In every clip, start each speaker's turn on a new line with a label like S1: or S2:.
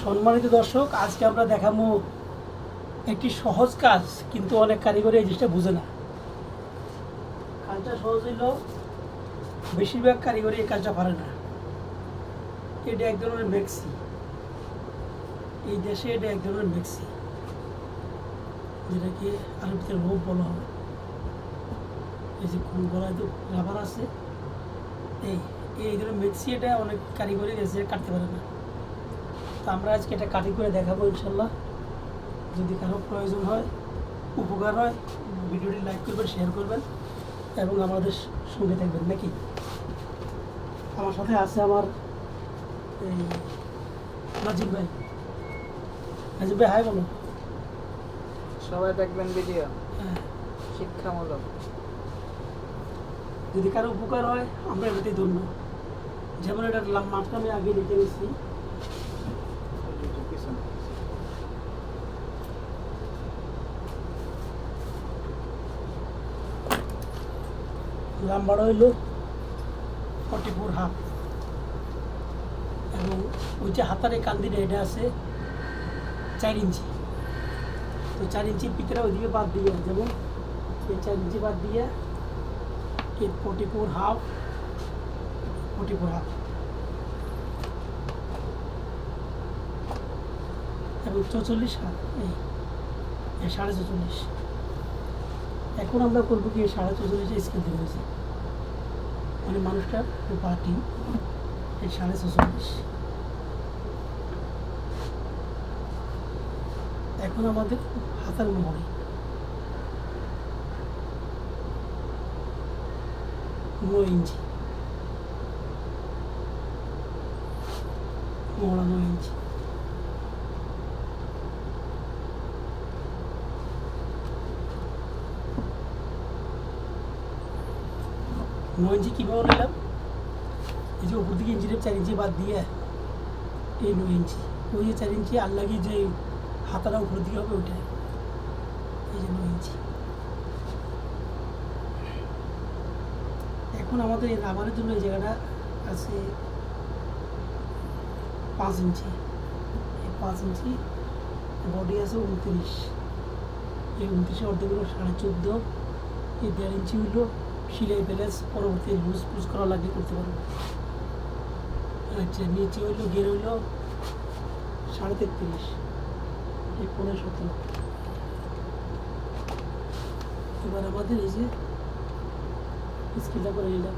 S1: সম্মানিত দর্শক, আজকে আমরা দেখাবো একটি সহজ কাজ, কিন্তু অনেক কারিগরি এই জিনিসটা বুঝে না। কাজটা সহজ হইল, বেশিরভাগ কারিগরি এই কাজটা পারে না। এটা এক ধরনের মেক্সি, এই দেশে এটা এক ধরনের মেক্সি, যেটাকে আরবিতে রোপ বলা হয়। এই যে কোন গলায় তো রাবার আছে, এই এই ধরনের মেক্সি, এটা অনেক কারিগরি দেশে কাটতে পারে না। তো আমরা আজকে এটা কাটিং করে দেখাবো ইনশাল্লাহ। যদি কারো প্রয়োজন হয়, উপকার হয়, ভিডিওটি লাইক করবেন, শেয়ার করবেন এবং আমাদের সঙ্গে থাকবেন নাকি। আমার সাথে আছে আমার এই নাজিব ভাই। নাজিব ভাই হাই বলো।
S2: সবাই দেখবেন ভিডিও,
S1: হ্যাঁ,
S2: শিক্ষামূলক।
S1: যদি কারো উপকার হয় আমরা এটাতেই ধন্য। যেমন এটার মাপটা আমি আগে লিখে নিচ্ছি। লাম্বাটা হইল 44.5 এবং ওই যে হাতারে কান্দিটা এটা আছে 4 ইঞ্চি। তো 4 ইঞ্চির পিকটা ওইদিকে বাদ দিয়ে, যেমন এই 4 ইঞ্চি বাদ দিয়ে এই 44.5 এবং 44 হাত, এই 44.5। এখন আমরা করবো কি 44.5 স্কেল দিয়ে হয়েছে, মানে মানুষটার পার্টি এই 46.5। এখন আমাদের হাতার মোহরে 9 ইঞ্চি, মোহরা 9 ইঞ্চি। নয় ইঞ্চি কীভাবে নিলাম, এই যে উপর দিকে ইঞ্চিটা 4 ইঞ্চি বাদ দিয়ে এই 9 ইঞ্চি, ওই যে 4 ইঞ্চি আর লাগিয়ে যে হাতাটা উপর দিকে হবে ওইটা, এই যে 9 ইঞ্চি। এখন আমাদের এই রাবারের জন্য এই জায়গাটা আছে 5 ইঞ্চি, এই 5 ইঞ্চি বডি আছে 29, এই 29 অর্ধেক হলো 14.5, এই 1.5 ইঞ্চি হইলো সিলাই ব্যালেন্স, পরবর্তী লুজ পুজ করা লাগলে করতে পারবো। আচ্ছা, নিচে হইলো গের হইলো 33.5, এই 15.17। এবার আমাদের এই যে স্কেলটা করে নিলাম।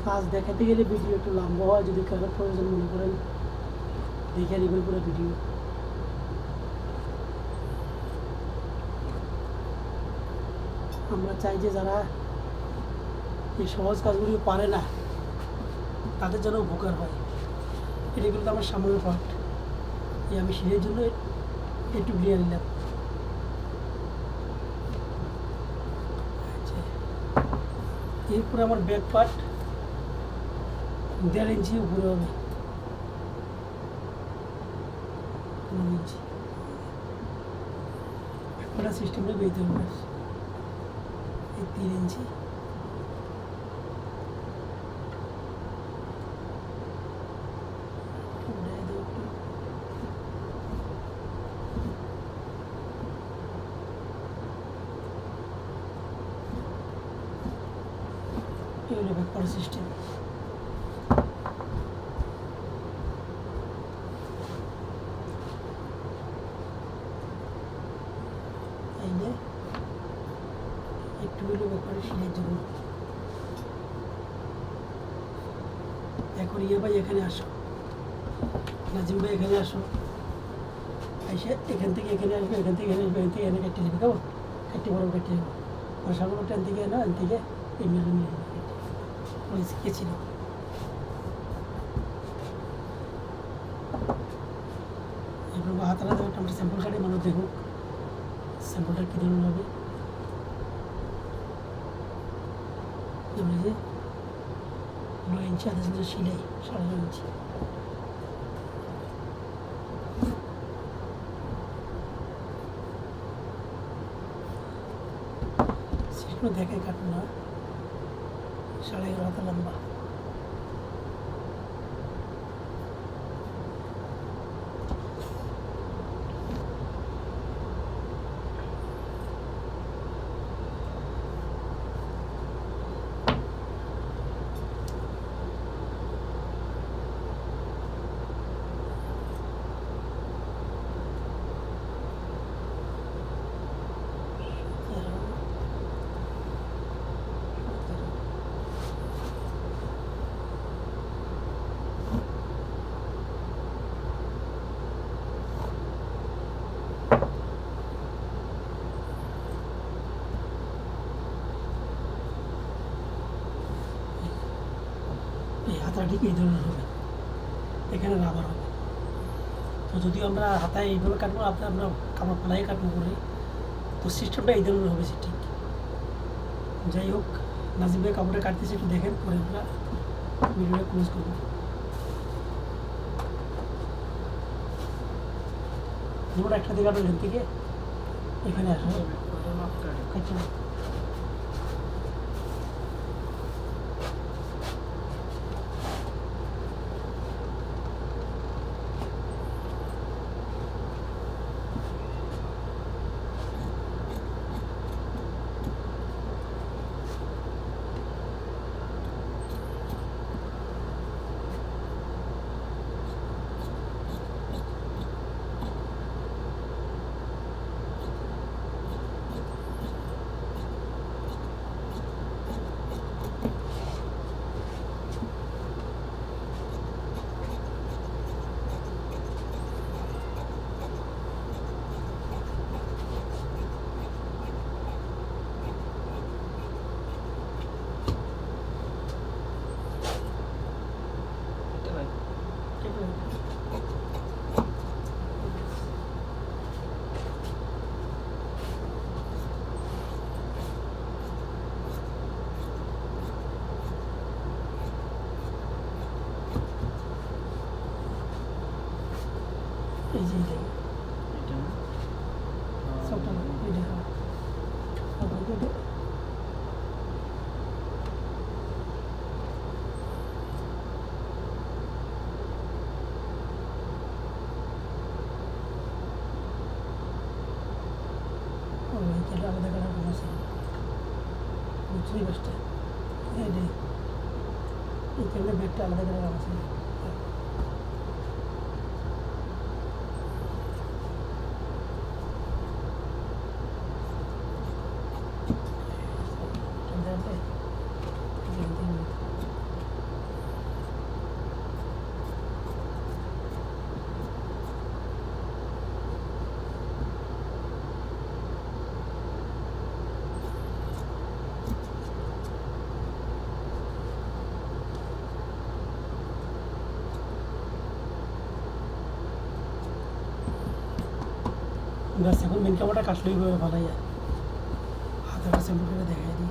S1: কাজ দেখাতে গেলে ভিডিও একটু লম্বা হয়, যদি কারো প্রয়োজন মনে করেন দেখে নেবেন পুরো ভিডিও। আমরা চাই যে যারা এই সহজ কাজগুলি পারে না তাদের যেন উপকার হয়। এটা কিন্তু আমার সামনের পার্ট, এই আমি সিঁড়ির জন্য একটু ক্লিয়ার নিলাম। আচ্ছা, এরপরে আমার ব্যাক পার্ট 1.5 ইঞ্চি উপরে হবে, 9 ইঞ্চি। একটা সিস্টেমটা বেঁধে হবে, এই 3 ইঞ্চি, এগুলো ব্যাপার সিস্টেম। একটু হইলো ব্যাপারে সিলের জন্য। এখন ইয়ে ভাই এখানে আসো, নাজিম ভাই এখানে আসো, এসে এখান থেকে এখানে আসবে, এখান থেকে এখানে আসবে, এখান থেকে এখানে কেটে নেবে, কেমন কেটে বড় কেটে নেবো। সামনে ট্রেন থেকে এনে এখান থেকে এই মিলে মিলে ওই শিখেছিল। এবার হাতারা দেবো, একটা স্যাম্পল কাটে মানুষ দেখুক স্যাম্পলটা কী ধরনের হবে, যেমন এই যে 9 ইঞ্চি 28 ইঞ্চি সিলাই 9.5 ইঞ্চি। সিটগুলো দেখে কাটুন না, 11.5 হাত লম্বা। এই হাতাটা ঠিক এই ধরনের হবে, এখানে রাবার হবে। তো যদিও আমরা হাতায় এইভাবে কাটবো, আমরা কাপড় ফেলাই কাটবো করে, তো সিস্টেমটা এই ধরনের হবে ঠিক। যাই হোক, নাজিম ভাই কাপড়টা কাটতেছে, একটু দেখেন, পরে আমরা ভিডিওটা ক্লোজ করবো। দুটো একটা দিকে কাটো, এখান থেকে এখানে আসো। আচ্ছা, ঠিক আছে। এই যে এটাই সবটা না, এটা আবার এটা এটা আলাদা কালার কোনো আছে, বুঝতেই পারছে এটাই, এই কারণে ব্যাগটা আলাদা কালার আছে। ব্যাস, এখন মেন কাপড়টা কাটলেই ভালো যায়। হাতের স্যাম্পল করে দেখাই দিই।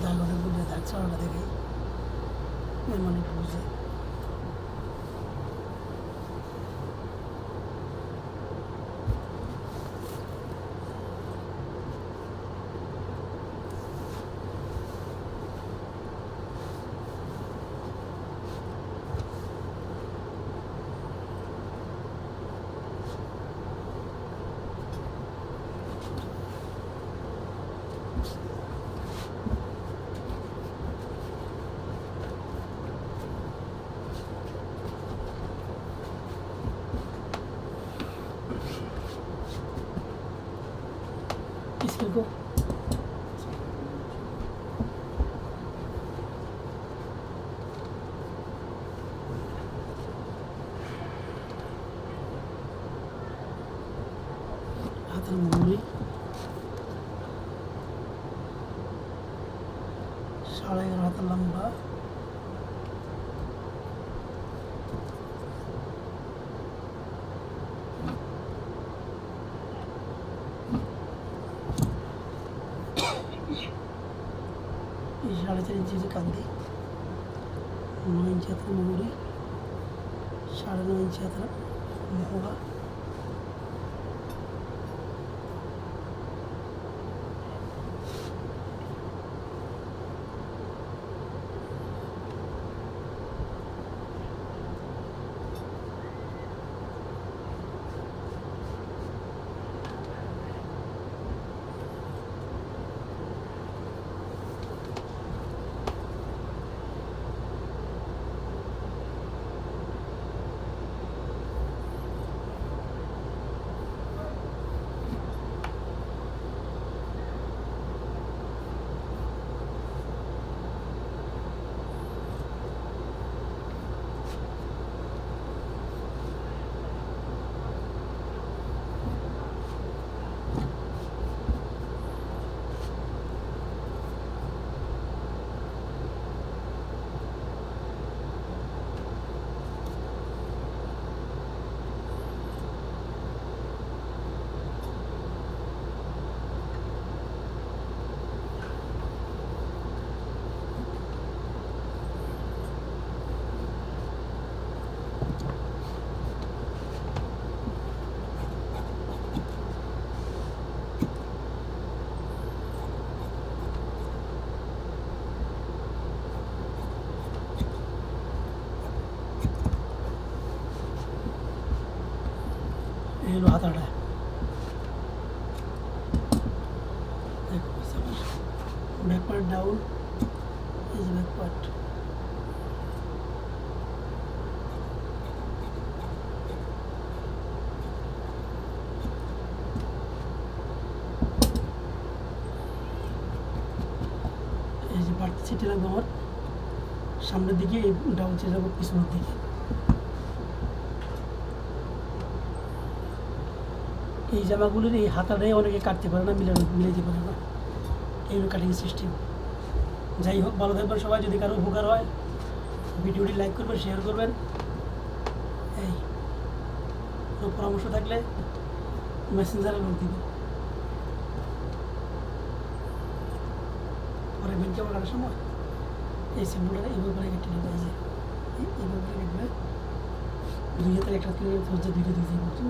S1: দাগ অনেকগুলো দাগ ছাড়াটা দেখে মানে বুঝে। স্কেল কো হাতের মুহুরি 11.5 হাতের লম্বা, এই 4.5 ইঞ্চি হচ্ছে কান্দি, 9 ইঞ্চি হাতের মুহুরি, 9.5 ইঞ্চি হাতের মহড়া, এই হলো হাতাটা। ব্যাক পার্ট ডাউন, এই যে ব্যাক পার্ট, এই যে পার্ট ছিটে লাগবে আমার সামনের দিকে, এই ডাউন ছিটে যাবো পিছনের দিকে। এই জামাগুলির এই হাতাটাই অনেকে কাটতে পারে না, মিলাইতে পারে না, এইগুলো কাটিং সিস্টেম। যাই হোক, ভালো থাকবেন সবাই। যদি কারো উপকার হয় ভিডিওটি লাইক করবেন, শেয়ার করবেন। এই কোনো পরামর্শ থাকলে মেসেঞ্জারে নোট দিবেন। পরে বেঞ্চ আমার কাটার সময় এই সিম্বলটা এইভাবে কেটে নেবে, এই যে এইভাবে কেটে দুই হাতের একটা তুলে হচ্ছে, দুইটা দিতে পারছি।